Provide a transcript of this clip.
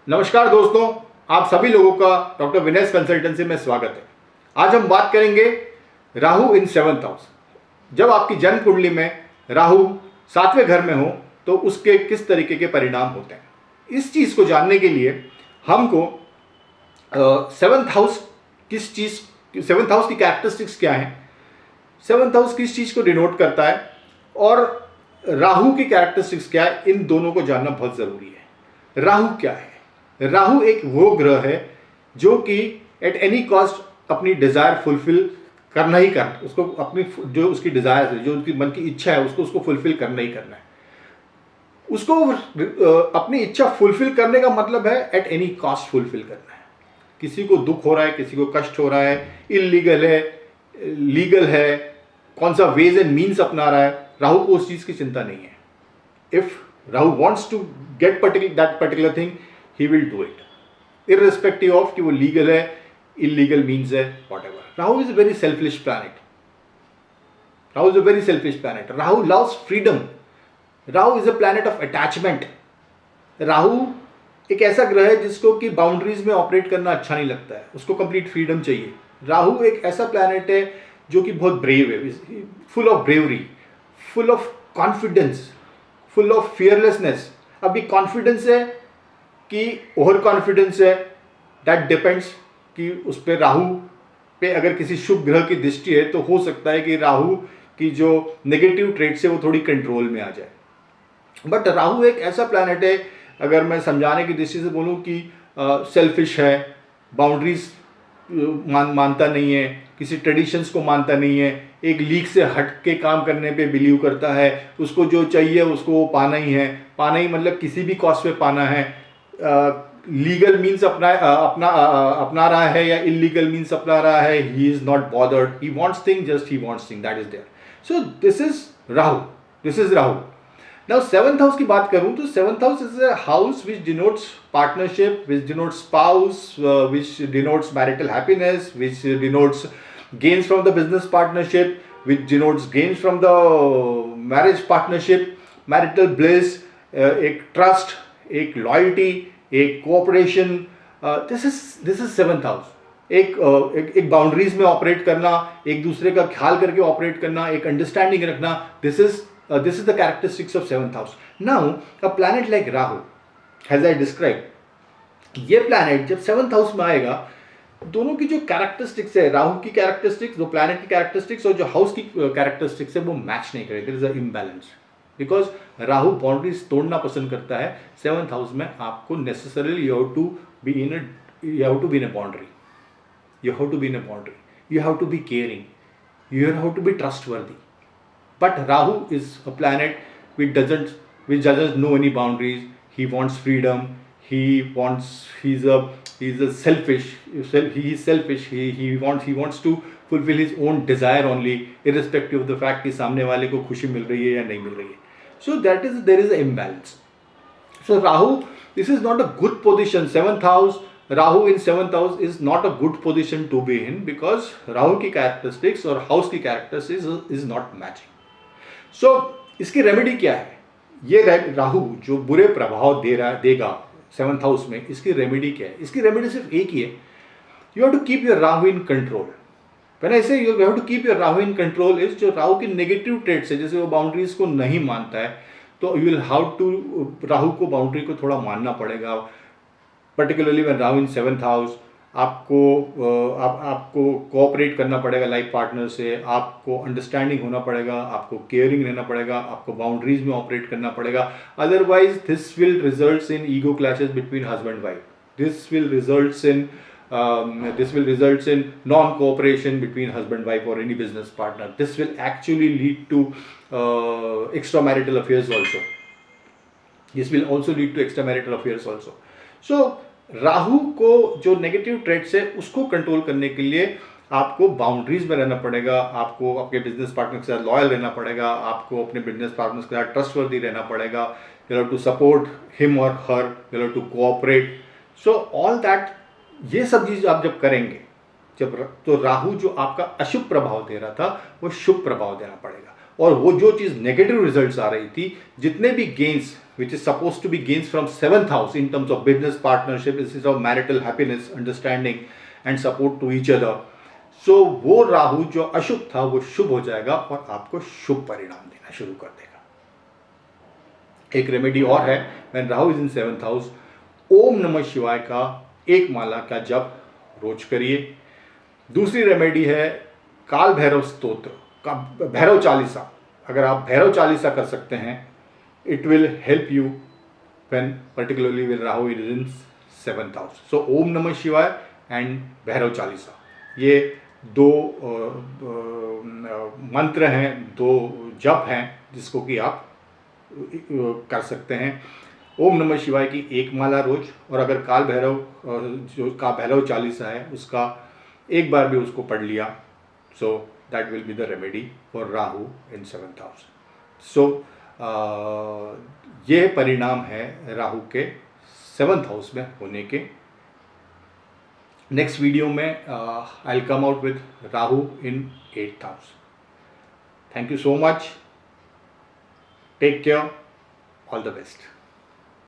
नमस्कार दोस्तों, आप सभी लोगों का डॉक्टर विनेश कंसल्टेंसी में स्वागत है। आज हम बात करेंगे राहु इन सेवंथ हाउस। जब आपकी जन्म कुंडली में राहु 7वें घर में हो तो उसके किस तरीके के परिणाम होते हैं, इस चीज को जानने के लिए हमको सेवंथ हाउस सेवंथ हाउस की कैरेक्टरिस्टिक्स क्या है, सेवंथ हाउस किस चीज को डिनोट करता है और राहु की कैरेक्टरिस्टिक्स क्या है, इन दोनों को जानना बहुत जरूरी है। राहु क्या है? राहु एक वो ग्रह है जो कि एट एनी कॉस्ट अपनी डिजायर फुलफिल करना ही करना, उसको अपनी जो उसकी डिजायर है, जो उसकी मन की इच्छा है, उसको फुलफिल करना ही करना है। उसको अपनी इच्छा फुलफिल करने का मतलब है एट एनी कॉस्ट फुलफिल करना है। किसी को दुख हो रहा है, किसी को कष्ट हो रहा है, इलीगल है, लीगल है, कौन सा वेज एंड मीन्स अपना रहा है, राहु को उस चीज की चिंता नहीं है। If Rahu wants to get that particular thing, he will do it, irrespective of कि वो लीगल है, illegal means है, whatever. Rahu is a very selfish planet. Rahu is a very selfish planet. Rahu loves freedom. Rahu is a planet of attachment. Rahu एक ऐसा ग्रह है जिसको कि बाउंड्रीज में ऑपरेट करना अच्छा नहीं लगता है, उसको कंप्लीट फ्रीडम चाहिए। राहु एक ऐसा प्लैनेट है जो कि बहुत ब्रेव है, full of bravery, full of confidence, full of fearlessness. अभी कॉन्फिडेंस है कि ओवर कॉन्फिडेंस है, दैट डिपेंड्स कि उस पर राहु पे अगर किसी शुभ ग्रह की दृष्टि है तो हो सकता है कि राहु की जो नेगेटिव ट्रेट्स है वो थोड़ी कंट्रोल में आ जाए। बट राहु एक ऐसा प्लैनेट है, अगर मैं समझाने की दृष्टि से बोलूँ कि सेल्फिश है, बाउंड्रीज मानता नहीं है, किसी ट्रेडिशंस को मानता नहीं है, एक लीग से हट के काम करने पे बिलीव करता है, उसको जो चाहिए उसको वो पाना ही है, पाना ही मतलब किसी भी कॉस्ट पे पाना है। लीगल मीन्स अपना रहा है या इलीगल मीन्स अपना रहा है, he is not bothered, he wants thing, just he wants thing, that is there. So this is Rahu. Now seventh house की बात करूं तो seventh house is a house which denotes partnership, which denotes spouse, which denotes marital happiness, which denotes gains from the business partnership, which denotes gains from the marriage partnership, marital bliss, एक trust, एक loyalty, एक cooperation. This is seventh house. एक boundaries में operate करना, एक दूसरे का ख्याल करके ऑपरेट करना, एक अंडरस्टैंडिंग रखना, this is the characteristics of seventh house. Now a planet like Rahu, as I describe, ये प्लैनेट जब सेवंथ हाउस में आएगा, दोनों की जो कैरेक्टरिस्टिक्स है, राहु की कैरेक्टरिस्टिक्स, जो प्लैनेट की कैरेक्टरिस्टिक्स और जो हाउस की कैरेक्टरिस्टिक्स है, वो मैच नहीं करेगी। There is a imbalance, because Rahu boundaries तोड़ना पसंद करता है। सेवंथ हाउस में आपको necessarily you have to be in a boundary, you have to be in a boundary, you have to be caring, you have to be trustworthy. But Rahu is a planet which doesn't know any boundaries. He wants freedom, he's a selfish, he is selfish, he wants to fulfill his own desire only, irrespective of the fact कि सामने वाले को खुशी मिल रही है या नहीं मिल रही है। So there is an imbalance. So Rahu, this is not a good position. Seventh house, Rahu in seventh house is not a good position to be in, because Rahu की characteristics और house की characteristics is not matching. So इसकी remedy क्या है? ये राहु जो बुरे प्रभाव देगा सेवंथ हाउस में, इसकी रेमेडी क्या है? इसकी रेमेडी सिर्फ एक ही है, you have to keep your Rahu in control. When I say you have to keep your Rahu in control is, जो राहु की नेगेटिव ट्रेट्स है, जैसे वो बाउंड्रीज को नहीं मानता है, तो you will how to, Rahu को बाउंड्री को थोड़ा मानना पड़ेगा। Particularly when Rahu in seventh house, आपको कोऑपरेट करना पड़ेगा लाइफ पार्टनर से, आपको अंडरस्टैंडिंग होना पड़ेगा, आपको केयरिंग रहना पड़ेगा, आपको बाउंड्रीज में ऑपरेट करना पड़ेगा। Otherwise this will results in ego clashes between husband wife, this will results in non-cooperation between husband wife or any business partner. This will actually lead to extramarital affairs also. So Rahu को जो negative traits है उसको control करने के लिए आपको boundaries में रहना पड़ेगा, आपको अपने बिजनेस पार्टनर के साथ लॉयल रहना पड़ेगा, आपको अपने बिजनेस पार्टनर के साथ ट्रस्टवर्दी रहना पड़ेगा, you have to support him और her, you have to cooperate. So all that, ये सब चीज आप जब करेंगे, तो राहु जो आपका अशुभ प्रभाव दे रहा था वो शुभ प्रभाव देना पड़ेगा। और वो जो चीज़ नेगेटिव रिजल्ट्स आ रही थी, जितने भी gains which is suppose to be gains from 7th house in terms of business partnership, is of marital happiness, understanding and support to each other, so वो राहु जो अशुभ था वो शुभ हो जाएगा और आपको शुभ परिणाम देना शुरू कर देगा। एक रेमेडी और है, when Rahu is in 7th house, ओम नमः शिवाय का एक माला का जप रोज करिए। दूसरी रेमेडी है काल भैरव स्तोत्र का भैरव चालीसा। अगर आप भैरव चालीसा कर सकते हैं, it will help you when particularly when Rahu is in 7th house. So ओम नमः शिवाय एंड भैरव चालीसा, ये दो मंत्र हैं, दो जप हैं जिसको कि आप कर सकते हैं। ओम नमः शिवाय की एक माला रोज, और अगर काल भैरव जो का भैरव चालीसा है उसका एक बार भी उसको पढ़ लिया, so that will be the remedy for Rahu in 7th house. So ये परिणाम है राहु के 7th हाउस में होने के। नेक्स्ट वीडियो में I will come out with Rahu in 8th house. Thank you so much, take care, all the best.